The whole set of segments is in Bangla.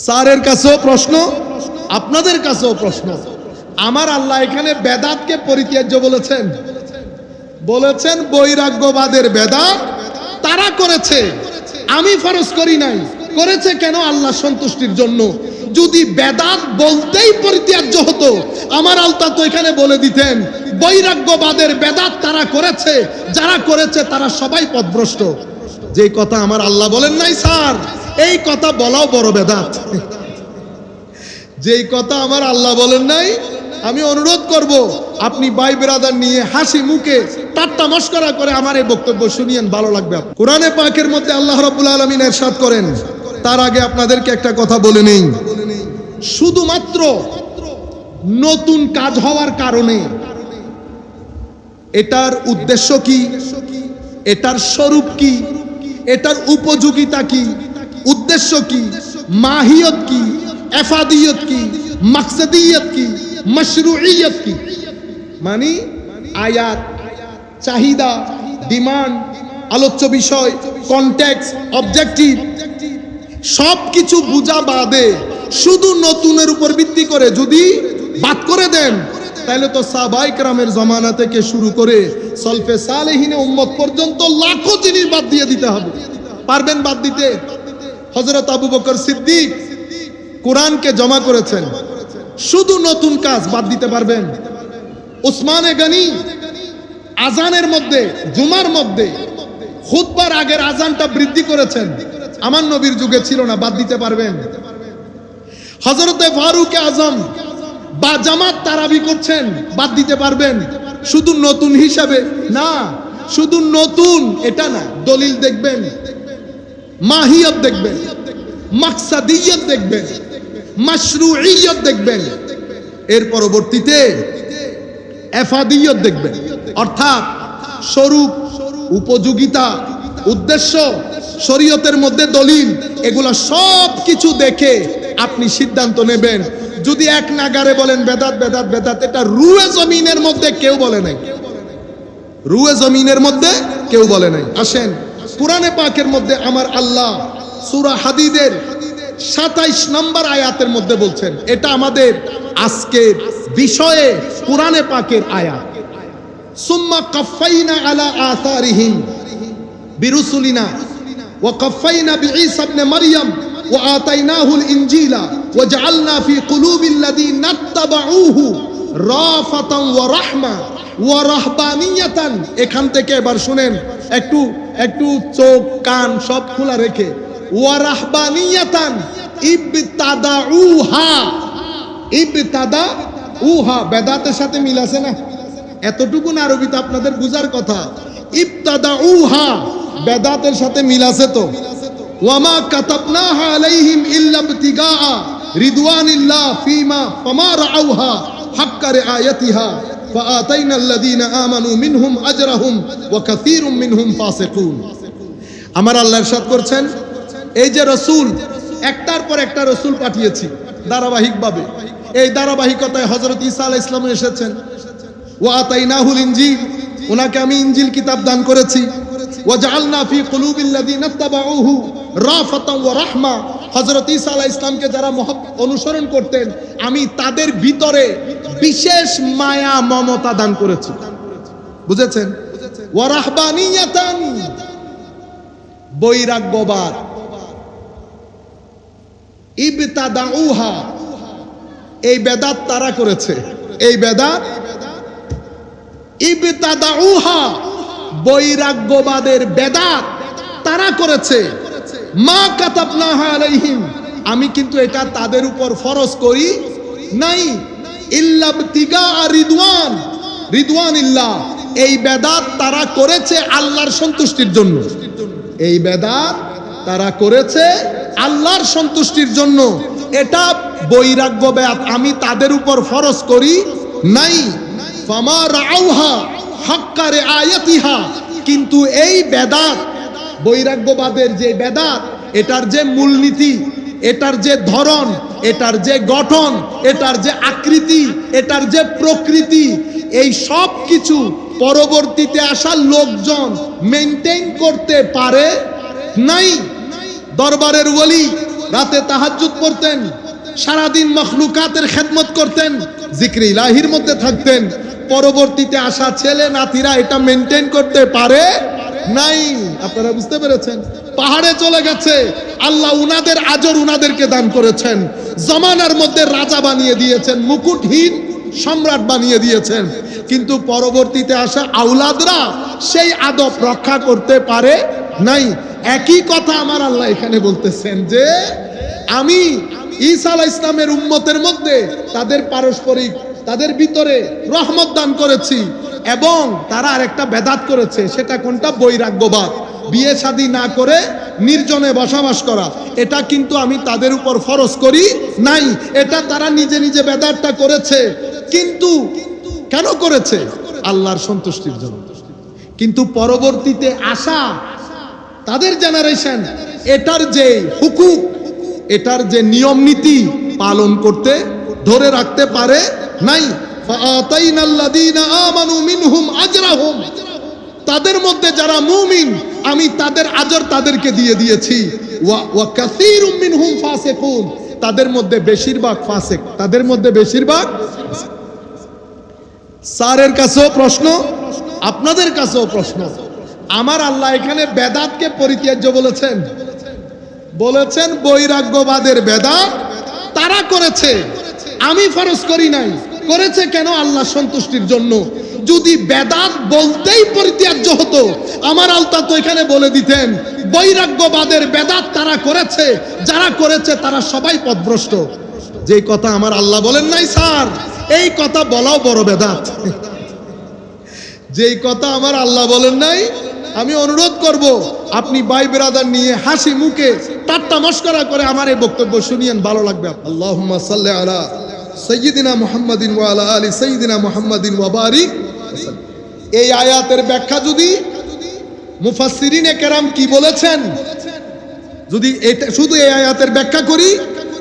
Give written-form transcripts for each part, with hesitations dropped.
স্যারের কাছেও প্রশ্ন, আপনাদের কাছেও প্রশ্ন। আমার আল্লাহ এখানে বেদাতকে পরিত্যাজ্য বলেছেন, বলেছেন বৈরাগ্যবাদের বেদাত তারা করেছে, আমি ফরজ করি নাই। করেছে কেন? আল্লাহ সন্তুষ্টির জন্য। যদি বেদাত বলতেই পরিত্যাজ্য হতো, আমার আল্লাহ তো এখানে বলে দিতেন বৈরাগ্যবাদের বেদাত তারা করেছে, যারা করেছে তারা সবাই পথভ্রষ্ট। যে কথা আমার আল্লাহ বলেন নাই স্যার, এই কথা বলাও বড় বেদাত। যেই কথা আমার আল্লাহ বলেন নাই, আমি অনুরোধ করব আপনি ভাই ব্রাদার নিয়ে হাসি মুখে ঠাট্টা মশকরা করে আমার এই বক্তব্য শুনিয়েন, ভালো লাগবে। কোরআনে পাকের মধ্যে আল্লাহ রাব্বুল আলামিন ইরশাদ করেন, তার আগে আপনাদেরকে একটা কথা বলে নেই। শুধুমাত্র নতুন কাজ হওয়ার কারণে এটার উদ্দেশ্য কি, এটার স্বরূপ কি, এটার উপযোগিতা কি, উদ্দেশ্য কি, মাহিয়ত কি, এফাদিয়ত কি, মাকসাদিয়ত কি, মাশরুইয়ত কি, মানে আয়াত, চাহিদা, ডিমান্ড, আলোচ্য বিষয়, কনটেক্সট, অবজেক্টিভ সব কিছু বুঝা বাদে শুধু নতুনের উপর ভিত্তি করে যদি বাদ করে দেন, তাহলে তো সাহাবায়ে কেরামের জামানা থেকে শুরু করে সলফে সালেহিনে উম্মত পর্যন্ত লাখো জিনিস বাদ দিয়ে দিতে হবে। পারবেন বাদ দিতে? হযরত আবু বকর সিদ্দিক কোরআনকে জমা করেছেন, শুধু নতুন কাজ বাদ দিতে পারবেন? উসমানে গনি আজানের মধ্যে, জুমার মধ্যে খুতবার আগের আজানটা বৃদ্ধি করেছেন, আমার নবীর যুগে ছিল না, বাদ দিতে পারবেন? হযরতে ফারুক আজম বা জামাত তারাবি করছেন, বাদ দিতে পারবেন? শুধু নতুন হিসাবে না, শুধু নতুন এটা না, দলিল দেখবেন, মাহিয়ত দেখবেন, মাকসাদিয়ত দেখবেন, মাশরুইয়ত দেখবেন, এর পরবর্তীতে এফাদিয়ত দেখবেন, অর্থাৎ স্বরূপ, উপযোগিতা, উদ্দেশ্য, শরীয়তের মধ্যে দলিল, এগুলো সব কিছু দেখে আপনি সিদ্ধান্ত নেবেন। যদি এক নাগারে বলেন বেদাত বেদাত বেদাত, এটা রুয়ে জমিনের মধ্যে কেউ বলে নাই, রুয়ে জমিনের মধ্যে কেউ বলে নাই। আসেন কোরআনে পাকের মধ্যে আমার আল্লাহ সূরা হাদিদের 27 নম্বর আয়াতের মধ্যে বলছেন, এটা আমাদের আজকের বিষয়ে কোরআনে পাকের আয়াত। সুম্মা কাফাইনা আলা আসারিহিম বিরুসুলিনা ওয়া কাফাইনা বিঈসা ইবনে মারইয়াম ওয়া আতাইনাহুল ইনজিলা ওয়া জাআলনা ফি কুলুবিল্লাযিনা ইত্তাবাউহু রাফাতান ওয়া রাহমা ওয়া রাহবানিয়াতান। এখান থেকে এবার শুনেন, একটু একটু চোখ কান সব খোলা রেখে, ওয়া রাহবানিয়াতান ইবতাদাউহা, ইবতাদাউহা বেদাতের সাথে মিল আছে না? এতটুকু না আরবিতে আপনাদের বুঝার কথা। ইবতাদাউহা বেদাতের সাথে মিল আছে তো? ওয়ামা কাতাবনাহা আলাইহিম ইল্লা ইবতিগা রিদওয়ানিল্লাহ ফিমা ফামা রাআউহা হাক্কা রিআয়াতিহা ফাআতাইনাল্লাযীনা আমানু মিনহুম আজরাহুম ওয়া কাসীরুম মিনহুম ফাসিকুন। আমার আল্লাহ ইরশাদ করছেন, এই যে রাসূল, একটার পর একটা রাসূল পাঠিয়েছি ধারাবাহিকভাবে, এই ধারাবাহিকতায় হযরত ঈসা আলাইহিস সালাম এসেছেন। ওয়া আতাইনাহুল ইনজিল, ওনাকে আমি ইনজিল কিতাব দান করেছি। ওয়া জাআলনা ফি কুলুবিল্লাযিনা ইত্তাবাউহু রাফাতান ওয়া রাহমা, হযরত ঈসা আলাইহিস সালামকে যারা অনুসরণ করতেন আমি তাদের ভিতরে বিশেষ মায়া মমতা দান করেছি। বুঝেছেন? ওয়া রাহবানিয়াতান, বৈরাগ্যবাদ, ইবতাদাউহা, এই বেদাত তারা করেছে, এই বেদাত ইবতাদাউহা, বৈরাগ্যবাদের বেদাত তারা করেছে। মা কাতাবনাহা আলাইহিম, আমি কিন্তু এটা তাদের উপর ফরজ করি নাই। ইল্লা ইবতিগা রিদওয়ান, রিদওয়ানিল্লাহ, এই বেদাত তারা করেছে আল্লাহর সন্তুষ্টির জন্য, এই বেদাত তারা করেছে আল্লাহর সন্তুষ্টির জন্য। এটা বৈরাগ্য বেদাত আমি তাদের উপর ফরজ করি নাই। ফামা রাআউহা হাক্কা রিআয়াতিহা, কিন্তু এই বেদাত, বৈরাগ্যবাদের যে বেদাত, এটার যে মূলনীতি, এটার যে ধরন, এটার যে গঠন, এটার যে আকৃতি, এটার যে প্রকৃতি, এই সব কিছু পরবর্তীতে আসা লোকজন মেইনটেইন করতে পারে নাই। দরবারের ওলি রাতে তাহাজ্জুদ পড়তেন, সারাদিন মখলুকাতের খেদমত করতেন, জিক্রে ইলাহির মধ্যে থাকতেন। পরবর্তীতে আসা ছেলে নাতিরা এটা মেনটেন করতে পারে নাই। আপনারা বুঝতে পেরেছেন? পাহাড়ে চলে গেছে, আল্লাহ উনাদের আজর উনাদেরকে দান করেছেন, জমানার মধ্যে রাজা বানিয়ে দিয়েছেন, মুকুটহীন সম্রাট বানিয়ে দিয়েছেন। কিন্তু পরবর্তীতে আসা আওলাদরা সেই আদব রক্ষা করতে পারে নাই। একই কথা আমার আল্লাহ এখানে বলতেছেন যে আমি ঈসা আলাইহিস ইসলামের উম্মতের মধ্যে তাদের পারস্পরিক, তাদের ভিতরে রহমত দান করেছি, এবং তারা আরেকটা বেদাত করেছে। সেটা কোনটা? বৈরাগ্যবাদ, বিয়ে শাদী না করে নির্জনে বসবাস করা। এটা কিন্তু আমি তাদের উপর ফরজ করি নাই, এটা তারা নিজে নিজে বেদাতটা করেছে। কিন্তু কেন করেছে? আল্লাহর সন্তুষ্টির জন্য। কিন্তু পরবর্তীতে আসা তাদের জেনারেশন এটার যে হুকুক, এটার যে নিয়ম নীতি পালন করতে ধরে রাখতে পারে নাই। ফাআতাইনাল্লাযীনা আমানু মিনহুম আজরাহুম, তাদের মধ্যে যারা মুমিন আমি তাদের আজর তাদেরকে দিয়ে দিয়েছি। ওয়া কাসীরুম মিনহুম ফাসিকুন, তাদের মধ্যে বেশিরভাগ ফাসিক, তাদের মধ্যে বেশিরভাগ। স্যারের কাছেও প্রশ্ন, আপনাদের কাছেও প্রশ্ন। আমার আল্লাহ এখানে বেদাতকে পরিত্যাজ্য বলেছেন, বলেছেন বৈরাগ্যবাদের বেদাত তারা করেছে, আমি ফরজ করি নাই। করেছে কেন? আল্লাহ সন্তুষ্টির জন্য। যদি বেদাত বলতেই পরিত্যাজ্য হতো, আমার আল্লাহ তো এখানে বলে দিতেন বৈরাগ্যবাদের বেদাত তারা করেছে, যারা করেছে তারা সবাই পথভ্রষ্ট। যে কথা আমার আল্লাহ বলেন নাই স্যার, এই কথা বলাও বড় বেদাত। যেই কথা আমার আল্লাহ বলেন নাই, আমি অনুরোধ করব আপনি ভাই ব্রাদার নিয়ে হাসি মুখে ঠাট্টা মশকরা করে আমার এই বক্তব্য শুনিয়েন, ভালো লাগবে। আল্লাহুম্মা সাল্লি আলা সাইয়্যিদিনা মুহাম্মাদিন ওয়া আলা আলি সাইয়্যিদিনা মুহাম্মাদিন ওয়া বারিক। এই আয়াতের ব্যাখ্যা যদি মুফাসসিরিনে কেরাম কি বলেছেন, যদি এটা শুধু এই আয়াতের ব্যাখ্যা করি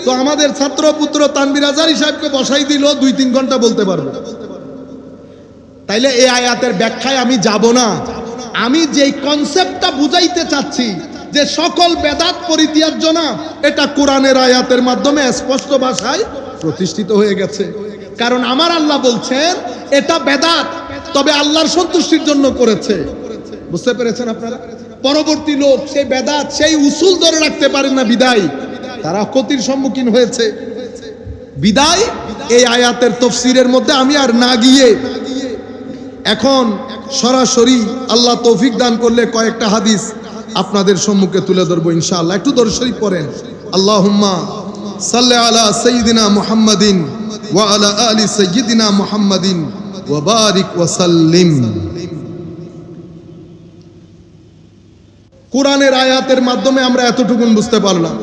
তো আমাদের ছাত্র পুত্র তানভীর আজহারী সাহেবকে বসাই দিল 2-3 ঘন্টা বলতে পারবে। তাইলে এই আয়াতের ব্যাখ্যায় আমি যাব না। আমি যেই কনসেপ্টটা বুঝাইতে চাচ্ছি যে সকল বেদাত পরিত্যাজ্য না, এটা কোরআনের আয়াতের মাধ্যমে স্পষ্ট ভাষায় প্রতিষ্ঠিত হয়ে গেছে। কারণ আমার আল্লাহ বলছেন এটা বেদাত, তবে আল্লাহর সন্তুষ্টির জন্য করেছে। বুঝতে পেরেছেন আপনারা? পরবর্তী লোক সেই বেদাত, সেই উসুল ধরে রাখতে পারেন না, বিদায় তারা ক্ষতির সম্মুখীন হয়েছে। বিদায় এই আয়াতের তাফসীরের মধ্যে আমি আর না গিয়ে এখন সরাসরি আল্লাহ তৌফিক দান করলে কয়েকটা হাদিস আপনাদের সম্মুখে তুলে ধরবো ইনশাআল্লাহ। একটু দরুদ শরীফ পড়েন। আল্লাহুম্মা সাল্লি আলা সাইয়্যিদিনা মুহাম্মাদিন ওয়া আলা আলি সাইয়্যিদিনা মুহাম্মাদিন ওয়া বারিক ওয়া সাল্লিম। কোরআনের আয়াতের মাধ্যমে আমরা এতটুকুন বুঝতে পারলাম।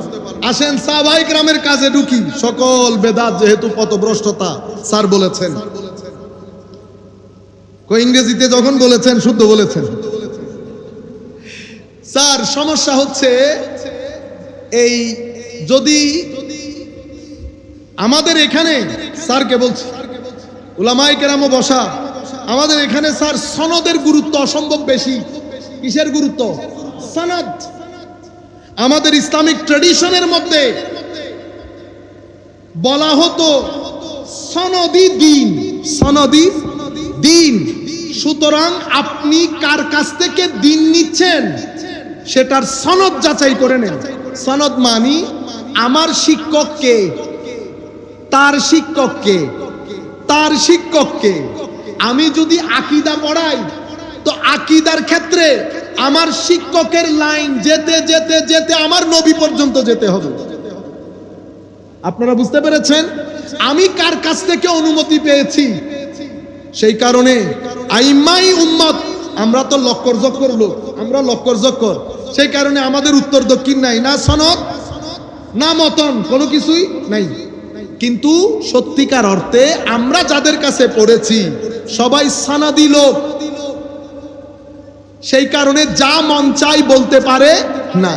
আসেন সাহাবায়ে কেরামের কাজে ঢুকি। সকল বেদাত যেহেতু পথভ্রষ্টতা স্যার বলেছেন, ইংরেজিতে যখন বলেছেন শুদ্ধ বলেছেন স্যার। সমস্যা হচ্ছে এই যদি আমাদের এখানে, স্যারকে বলছি, উলামায়ে কেরামও বসা, আমাদের এখানে স্যার সনদের গুরুত্ব অসম্ভব বেশি। কিসের গুরুত্ব? সনদ। আমাদের ইসলামিক ট্র্যাডিশনের মধ্যে বলা হতো সনদি দ্বীন, সনদি দ্বীন। সুতরাং আপনি কার কাছ থেকে দ্বীন নিচ্ছেন সেটার সনদ যাচাই করে নেন। সনদ মানি আমার শিক্ষককে, তার শিক্ষককে, তার শিক্ষককে। আমি যদি আকীদা পড়াই তো আকীদার ক্ষেত্রে আমার শিক্ষকের লাইন যেতে যেতে যেতে আমার নবী পর্যন্ত যেতে হবে। আপনারা বুঝতে পেরেছেন? আমি কার কাছ থেকে অনুমতি পেয়েছি, সেই কারণে আইম্মাই উম্মত, আমরা তো লক্কর জক্কর লোক, আমরা লক্কর জক্কর, সেই কারণে আমাদের উত্তর দক্ষিণ নাই, না সনদ না মতন, কোনো কিছুই নাই। কিন্তু সত্যিকার অর্থে আমরা যাদের কাছে পড়েছি সবাই সানাদি লোক, সেই কারণে যা মন চাই বলতে পারে না,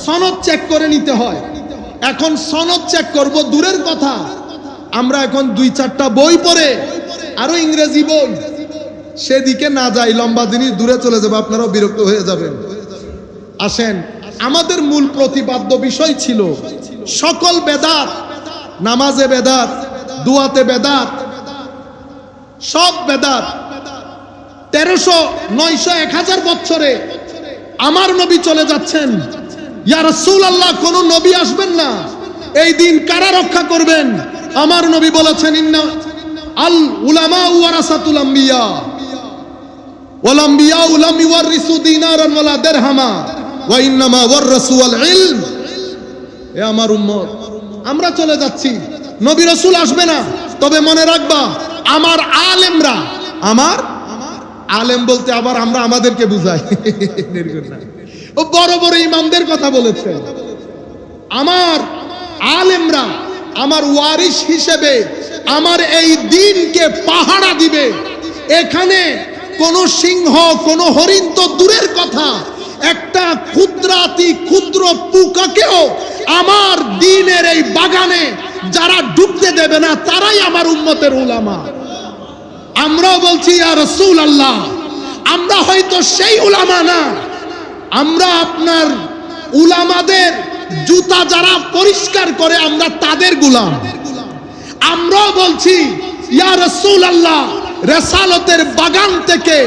সনদ চেক করে নিতে হয়। এখন সনদ চেক করব দূরের কথা, আমরা এখন 2-4টা বই পড়ে আরো ইংরেজি বই, সেদিকে না যাই, লম্বা জিনিস দূরে চলে যাবে, আপনারাও বিরক্ত হয়ে যাবেন। আসেন, আমাদের মূল প্রতিপাদ্য বিষয় ছিল সকল বেদাত, নামাজে বেদাত, দুয়াতে বেদাত, সব বেদাত। 1300, 900, 1000 বছরে আমার নবী চলে যাচ্ছেন। ইয়া রাসূলুল্লাহ, কোন নবী আসবেন না, এই দিন কারা রক্ষা করবেন? আমার নবী বলেছেন, ইন্না আল উলামা ওয়ারাসাতুল আম্বিয়া ওয়াল আম্বিয়া লাম ইওয়ারিসু দিনারান ওয়ালা দিরহামা ওয়া ইন্নামা ওয়ারাসু আল ইলম। এ আমার উম্মত, আমরা চলে যাচ্ছি, নবী রাসূল আসবে না, তবে মনে রাখবা আমার আলেমরা, আমার আলেম বলতে আবার আমরা আমাদেরকে বুঝাই, ও বড় বড় ইমামদের কথা বলেছে। আমার আলেমরা আমার ওয়ারিশ হিসেবে আমার এই দ্বীনকে পাহারা দিবে। এখানে কোন সিংহ, কোন হরিণ তো দূরের কথা, একটা ক্ষুদ্রাতি ক্ষুদ্র পোকাকেও আমার দ্বীনের এই বাগানে যারা ঢুকতে দেবে না, তারাই আমার উম্মতের উলামা। আমরাও বলছি, ইয়া রাসূলুল্লাহ, আমরা হয়তো সেই উলামা না, আমরা আপনার উলামাদের জুতা যারা পরিষ্কার করে আমরা তাদের গোলাম। আমরাও বলছি, ইয়া রাসূলুল্লাহ, রিসালাতের বাগান থেকে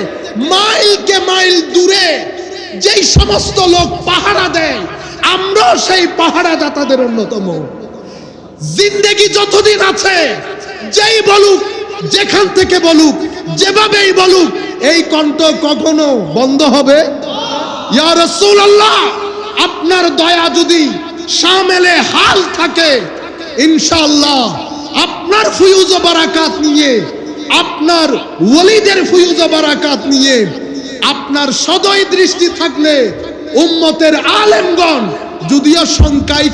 মাইলকে মাইল দূরে যেই সমস্ত লোক পাহারা দেয়, আমরাও সেই পাহারাদাতাদের অন্যতম। জিন্দেগি যতদিন আছে, যেই বলুক, যেখান থেকে বলুক, যেভাবেই বলুক, এই কণ্ঠ কখনো বন্ধ হবে? ইয়া রাসূলুল্লাহ, আপনার দয়া যদি শামিলে হাল থাকে, ইনশাআল্লাহ আপনার ফুয়ুজ ও বারাকাত নিয়ে, আপনার ওলিদের ফুয়ুজ ও বারাকাত নিয়ে, আপনার সদয় দৃষ্টি থাকলে উম্মতের আলেমগণ, যদিও সংখ্যায়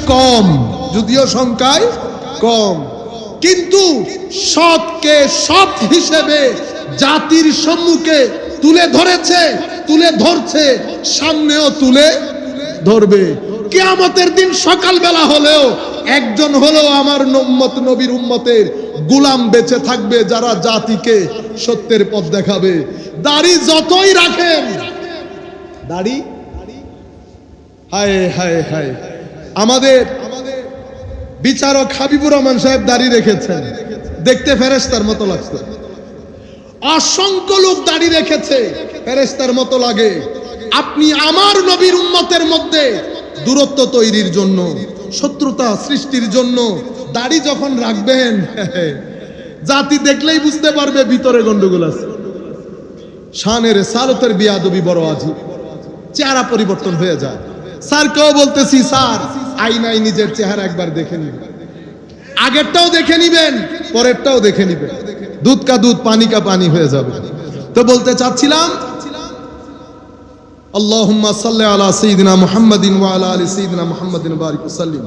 কম, কিন্তু সৎকে সৎ হিসেবে জাতির সম্মুখে তুলে ধরছে, সামনেও তুলে ধরবে। কিয়ামতের দিন সকালবেলা হলেও একজন হলেও আমার নবীর উম্মতের গোলাম বেঁচে থাকবে, যারা জাতিকে সত্যের পথ দেখাবে। দাড়ি যতই রাখেন, দাড়ি, হায় হায় হায়, আমাদের বিচারক হাবিবুর রহমান সাহেব দাড়ি রেখেছেন, দেখতে ফেরেশতার মতো লাগছে। অসংখ্য লোক দাড়ি রেখেছে, ফেরেশতার মতো লাগে। আপনি আমার নবীর উম্মতের মধ্যে দূরত্ব তৈরির জন্য, শত্রুতা সৃষ্টির জন্য দাড়ি যখন রাখবেন, জাতি দেখলেই বুঝতে পারবে ভিতরে গন্ডগোল আছে। শানে রিসালাতের বিয়াদবি বড় আজীব, চেহারা পরিবর্তন হয়ে যায়। স্যারকেও বলতেছি, স্যার আয়নায় নিজের চেহারা একবার দেখে নিবেন, আগেরটাও দেখে নিবেন, পরেরটাও দেখে নিবেন, দুধ কা দুধ পানি কা পানি হয়ে যাবে। তো বলতে চাচ্ছিলাম, আল্লাহুম্মা সাল্লি আলা সাইয়্যিদিনা মুহাম্মাদিন ওয়া আলা আলি সাইয়্যিদিনা মুহাম্মাদিন ওয়া বারিক ওয়া সাল্লিম।